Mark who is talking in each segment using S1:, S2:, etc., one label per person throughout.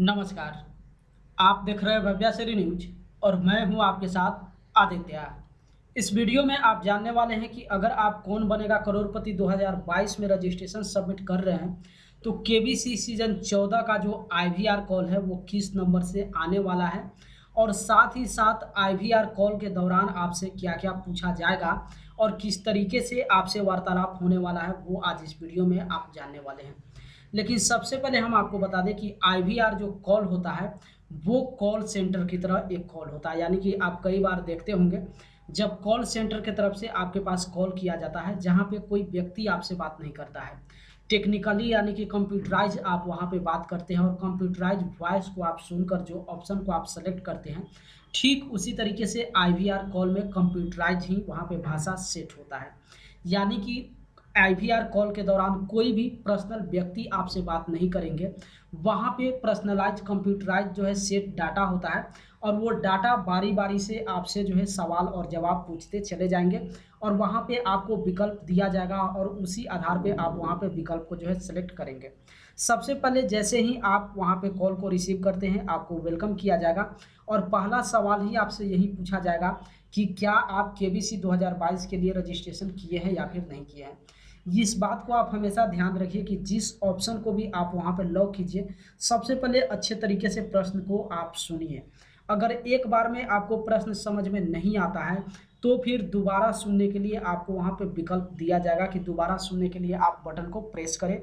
S1: नमस्कार। आप देख रहे हैं भव्याश्री न्यूज और मैं हूं आपके साथ आदित्य। इस वीडियो में आप जानने वाले हैं कि अगर आप कौन बनेगा करोड़पति 2022 में रजिस्ट्रेशन सबमिट कर रहे हैं तो केबीसी सीजन 14 का जो आईवीआर कॉल है वो किस नंबर से आने वाला है और साथ ही साथ आईवीआर कॉल के दौरान आपसे क्या क्या पूछा जाएगा और किस तरीके से आपसे वार्तालाप होने वाला है वो आज इस वीडियो में आप जानने वाले हैं। लेकिन सबसे पहले हम आपको बता दें कि आईवीआर जो कॉल होता है वो कॉल सेंटर की तरह एक कॉल होता है, यानी कि आप कई बार देखते होंगे जब कॉल सेंटर की तरफ से आपके पास कॉल किया जाता है जहां पे कोई व्यक्ति आपसे बात नहीं करता है, टेक्निकली यानी कि कंप्यूटराइज आप वहां पे बात करते हैं और कंप्यूटराइज वॉइस को आप सुनकर जो ऑप्शन को आप सेलेक्ट करते हैं, ठीक उसी तरीके से आईवीआर कॉल में कंप्यूटराइज ही वहां पे भाषा सेट होता है। यानी कि आईवीआर कॉल के दौरान कोई भी पर्सनल व्यक्ति आपसे बात नहीं करेंगे, वहाँ पे पर्सनलाइज कंप्यूटराइज जो है सेट डाटा होता है और वो डाटा बारी बारी से आपसे जो है सवाल और जवाब पूछते चले जाएंगे और वहाँ पे आपको विकल्प दिया जाएगा और उसी आधार पे आप वहाँ पे विकल्प को जो है सेलेक्ट करेंगे। सबसे पहले जैसे ही आप वहाँ पे कॉल को रिसीव करते हैं आपको वेलकम किया जाएगा और पहला सवाल ही आपसे यही पूछा जाएगा कि क्या आप केबीसी 2022 के लिए रजिस्ट्रेशन किए हैं या फिर नहीं किए हैं। इस बात को आप हमेशा ध्यान रखिए कि जिस ऑप्शन को भी आप वहाँ पर लॉक कीजिए, सबसे पहले अच्छे तरीके से प्रश्न को आप सुनिए। अगर एक बार में आपको प्रश्न समझ में नहीं आता है तो फिर दोबारा सुनने के लिए आपको वहाँ पे विकल्प दिया जाएगा कि दोबारा सुनने के लिए आप बटन को प्रेस करें।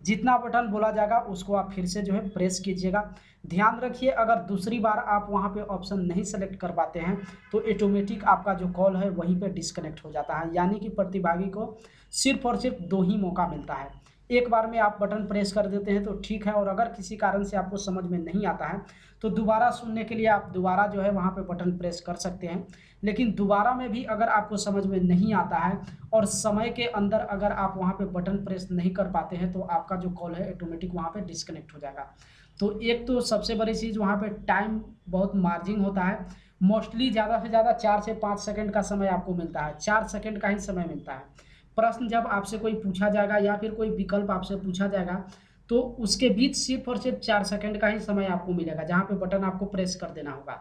S1: जितना बटन बोला जाएगा उसको आप फिर से जो है प्रेस कीजिएगा। ध्यान रखिए अगर दूसरी बार आप वहाँ पे ऑप्शन नहीं सेलेक्ट कर पाते हैं तो ऑटोमेटिक आपका जो कॉल है वहीं पे डिस्कनेक्ट हो जाता है, यानी कि प्रतिभागी को सिर्फ और सिर्फ दो ही मौका मिलता है। एक बार में आप बटन प्रेस कर देते हैं तो ठीक है, और अगर किसी कारण से आपको समझ में नहीं आता है तो दोबारा सुनने के लिए आप दोबारा जो है वहाँ पे बटन प्रेस कर सकते हैं। लेकिन दोबारा में भी अगर आपको समझ में नहीं आता है और समय के अंदर अगर आप वहाँ पे बटन प्रेस नहीं कर पाते हैं तो आपका जो कॉल है ऑटोमेटिक वहाँ पे डिस्कनेक्ट हो जाएगा। तो एक तो सबसे बड़ी चीज़ वहाँ पे टाइम बहुत मार्जिन होता है। मोस्टली ज़्यादा से ज़्यादा 4 से 5 सेकंड का समय आपको मिलता है, 4 सेकंड का ही समय मिलता है। प्रश्न जब आपसे कोई पूछा जाएगा या फिर कोई विकल्प आपसे पूछा जाएगा तो उसके बीच सिर्फ और सिर्फ 4 सेकंड का ही समय आपको मिलेगा जहाँ पे बटन आपको प्रेस कर देना होगा।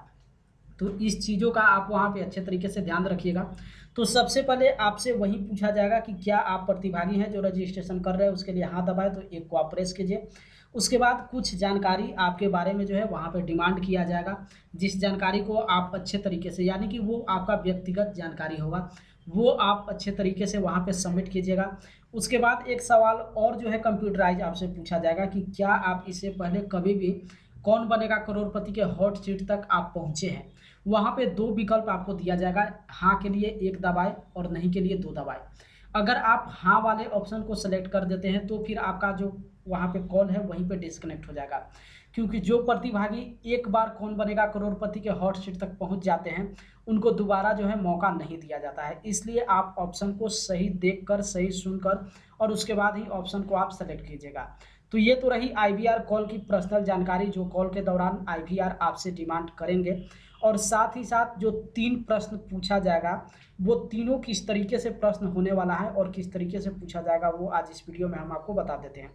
S1: तो इस चीज़ों का आप वहाँ पे अच्छे तरीके से ध्यान रखिएगा। तो सबसे पहले आपसे वही पूछा जाएगा कि क्या आप प्रतिभागी हैं जो रजिस्ट्रेशन कर रहे हैं, उसके लिए हाँ दबाएँ तो एक को आप प्रेस कीजिए। उसके बाद कुछ जानकारी आपके बारे में जो है वहाँ पे डिमांड किया जाएगा, जिस जानकारी को आप अच्छे तरीके से, यानी कि वो आपका व्यक्तिगत जानकारी होगा, वो आप अच्छे तरीके से वहाँ पे सबमिट कीजिएगा। उसके बाद एक सवाल और जो है कंप्यूटराइज आपसे पूछा जाएगा कि क्या आप इससे पहले कभी भी कौन बनेगा करोड़पति के हॉट सीट तक आप पहुँचे हैं। वहाँ पे 2 विकल्प आपको दिया जाएगा, हाँ के लिए 1 दबाएँ और नहीं के लिए 2 दबाएँ। अगर आप हाँ वाले ऑप्शन को सेलेक्ट कर देते हैं तो फिर आपका जो वहाँ पे कॉल है वहीं पे डिस्कनेक्ट हो जाएगा। क्योंकि जो प्रतिभागी एक बार कौन बनेगा करोड़पति के हॉट सीट तक पहुँच जाते हैं, उनको दोबारा जो है मौका नहीं दिया जाता है। इसलिए आप ऑप्शन को सही देखकर, सही सुनकर और उसके बाद ही ऑप्शन को आप सेलेक्ट कीजिएगा। तो ये तो रही आईवीआर कॉल की पर्सनल जानकारी जो कॉल के दौरान आईवीआर आपसे डिमांड करेंगे। और साथ ही साथ जो 3 प्रश्न पूछा जाएगा वो तीनों किस तरीके से प्रश्न होने वाला है और किस तरीके से पूछा जाएगा वो आज इस वीडियो में हम आपको बता देते हैं।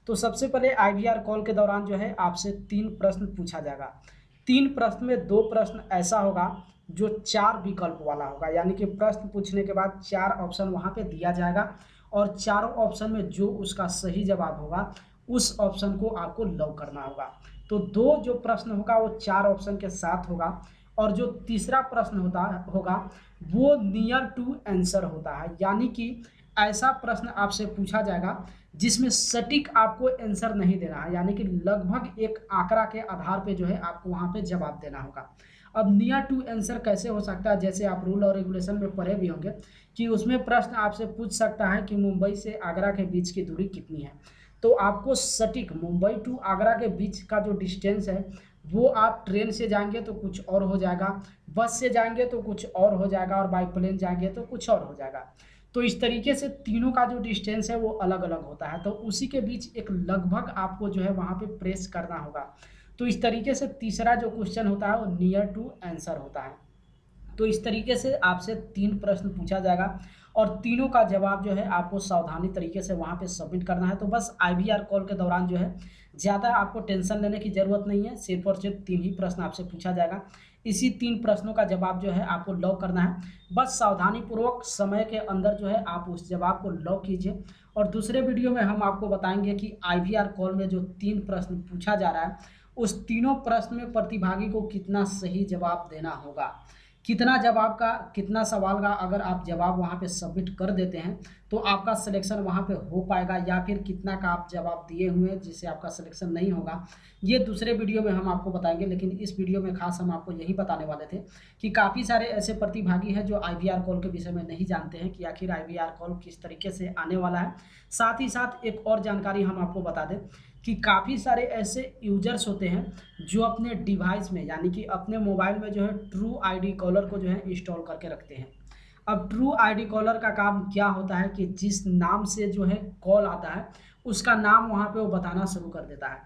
S1: तो सबसे पहले आईवीआर कॉल के दौरान जो है आपसे 3 प्रश्न पूछा जाएगा। 3 प्रश्न में 2 प्रश्न ऐसा होगा जो 4 विकल्प वाला होगा, यानी कि प्रश्न पूछने के बाद 4 ऑप्शन वहाँ पे दिया जाएगा और चारों ऑप्शन में जो उसका सही जवाब होगा उस ऑप्शन को आपको लॉक करना होगा। तो 2 जो प्रश्न होगा वो 4 ऑप्शन के साथ होगा और जो तीसरा प्रश्न होगा वो नियर टू आंसर होता है, यानी कि ऐसा प्रश्न आपसे पूछा जाएगा जिसमें सटीक आपको आंसर नहीं देना है, यानी कि लगभग एक आंकड़ा के आधार पे जो है आपको वहाँ पे जवाब देना होगा। अब नियर टू आंसर कैसे हो सकता है, जैसे आप रूल और रेगुलेशन में पढ़े भी होंगे कि उसमें प्रश्न आपसे पूछ सकता है कि मुंबई से आगरा के बीच की दूरी कितनी है। तो आपको सटीक मुंबई टू आगरा के बीच का जो डिस्टेंस है वो आप ट्रेन से जाएंगे तो कुछ और हो जाएगा, बस से जाएंगे तो कुछ और हो जाएगा और बाई प्लेन जाएंगे तो कुछ और हो जाएगा। तो इस तरीके से तीनों का जो डिस्टेंस है वो अलग अलग होता है, तो उसी के बीच एक लगभग आपको जो है वहाँ पे प्रेस करना होगा। तो इस तरीके से तीसरा जो क्वेश्चन होता है वो नियर टू आंसर होता है। तो इस तरीके से आपसे 3 प्रश्न पूछा जाएगा और तीनों का जवाब जो है आपको सावधानी तरीके से वहाँ पे सबमिट करना है। तो बस IVR कॉल के दौरान जो है ज़्यादा आपको टेंशन लेने की ज़रूरत नहीं है, सिर्फ और सिर्फ 3 ही प्रश्न आपसे पूछा जाएगा। इसी 3 प्रश्नों का जवाब जो है आपको लॉक करना है। बस सावधानीपूर्वक समय के अंदर जो है आप उस जवाब को लॉक कीजिए। और दूसरे वीडियो में हम आपको बताएंगे कि IVR कॉल में जो 3 प्रश्न पूछा जा रहा है, उस तीनों प्रश्न में प्रतिभागी को कितना सही जवाब देना होगा। कितना जवाब का, कितना सवाल का अगर आप जवाब वहाँ पे सबमिट कर देते हैं तो आपका सिलेक्शन वहाँ पे हो पाएगा, या फिर कितना का आप जवाब दिए हुए हैं जिससे आपका सिलेक्शन नहीं होगा, ये दूसरे वीडियो में हम आपको बताएंगे। लेकिन इस वीडियो में खास हम आपको यही बताने वाले थे कि काफ़ी सारे ऐसे प्रतिभागी हैं जो IVR कॉल के विषय में नहीं जानते हैं कि आखिर IVR कॉल किस तरीके से आने वाला है। साथ ही साथ एक और जानकारी हम आपको बता दें कि काफ़ी सारे ऐसे यूजर्स होते हैं जो अपने डिवाइस में, यानी कि अपने मोबाइल में जो है ट्रू ID कॉलर को जो है इंस्टॉल करके रखते हैं। अब ट्रू ID कॉलर का काम क्या होता है कि जिस नाम से जो है कॉल आता है उसका नाम वहाँ पे वो बताना शुरू कर देता है।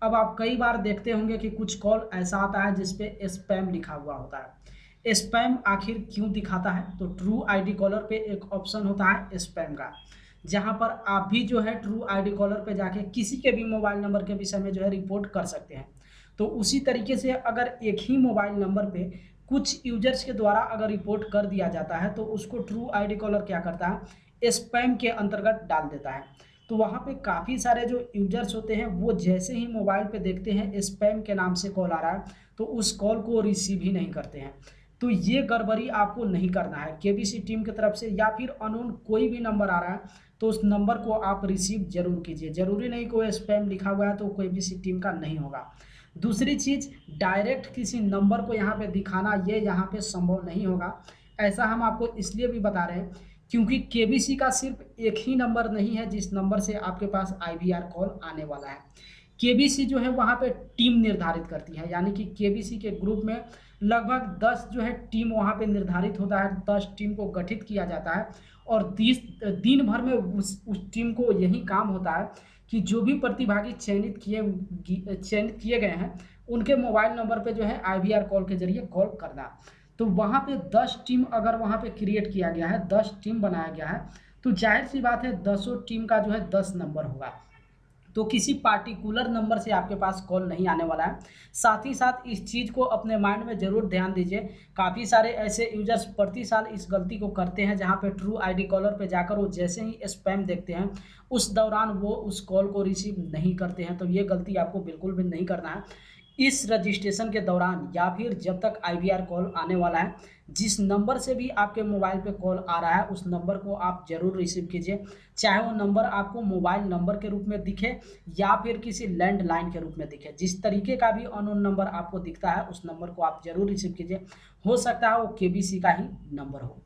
S1: अब आप कई बार देखते होंगे कि कुछ कॉल ऐसा आता है जिस पे स्पैम लिखा हुआ होता है। स्पैम आखिर क्यों दिखाता है? तो ट्रू ID कॉलर पे एक ऑप्शन होता है स्पैम का, जहां पर आप भी जो है ट्रू ID कॉलर पे जाके किसी के भी मोबाइल नंबर के विषय में जो है रिपोर्ट कर सकते हैं। तो उसी तरीके से अगर एक ही मोबाइल नंबर पे कुछ यूजर्स के द्वारा अगर रिपोर्ट कर दिया जाता है तो उसको ट्रू ID कॉलर क्या करता है, स्पैम के अंतर्गत डाल देता है। तो वहाँ पे काफ़ी सारे जो यूजर्स होते हैं वो जैसे ही मोबाइल पे देखते हैं स्पैम के नाम से कॉल आ रहा है तो उस कॉल को रिसीव ही नहीं करते हैं। तो ये गड़बड़ी आपको नहीं करना है। KBC टीम की तरफ से या फिर अननोन कोई भी नंबर आ रहा है तो उस नंबर को आप रिसीव जरूर कीजिए। ज़रूरी नहीं कोई स्पैम लिखा हुआ है तो KBC टीम का नहीं होगा। दूसरी चीज़, डायरेक्ट किसी नंबर को यहाँ पे दिखाना ये यहाँ पे संभव नहीं होगा। ऐसा हम आपको इसलिए भी बता रहे हैं क्योंकि KBC का सिर्फ एक ही नंबर नहीं है जिस नंबर से आपके पास IVR कॉल आने वाला है। KBC जो है वहाँ पे टीम निर्धारित करती है, यानी कि KBC के ग्रुप में लगभग 10 जो है टीम वहाँ पे निर्धारित होता है। 10 टीम को गठित किया जाता है और दिन भर में उस टीम को यही काम होता है कि जो भी प्रतिभागी चयनित किए गए हैं उनके मोबाइल नंबर पे जो है IVR कॉल के जरिए कॉल करना। तो वहाँ पे 10 टीम अगर वहाँ पे क्रिएट किया गया है, 10 टीम बनाया गया है, तो जाहिर सी बात है 10 टीम का जो है 10 नंबर होगा। तो किसी पार्टिकुलर नंबर से आपके पास कॉल नहीं आने वाला है। साथ ही साथ इस चीज़ को अपने माइंड में ज़रूर ध्यान दीजिए। काफ़ी सारे ऐसे यूजर्स प्रति साल इस गलती को करते हैं जहां पे ट्रू ID कॉलर पे जाकर वो जैसे ही स्पैम देखते हैं उस दौरान वो उस कॉल को रिसीव नहीं करते हैं। तो ये गलती आपको बिल्कुल भी नहीं करना है। इस रजिस्ट्रेशन के दौरान या फिर जब तक IVR कॉल आने वाला है, जिस नंबर से भी आपके मोबाइल पे कॉल आ रहा है उस नंबर को आप ज़रूर रिसीव कीजिए। चाहे वो नंबर आपको मोबाइल नंबर के रूप में दिखे या फिर किसी लैंडलाइन के रूप में दिखे, जिस तरीके का भी अननोन नंबर आपको दिखता है उस नंबर को आप ज़रूर रिसीव कीजिए। हो सकता है वो KBC का ही नंबर हो।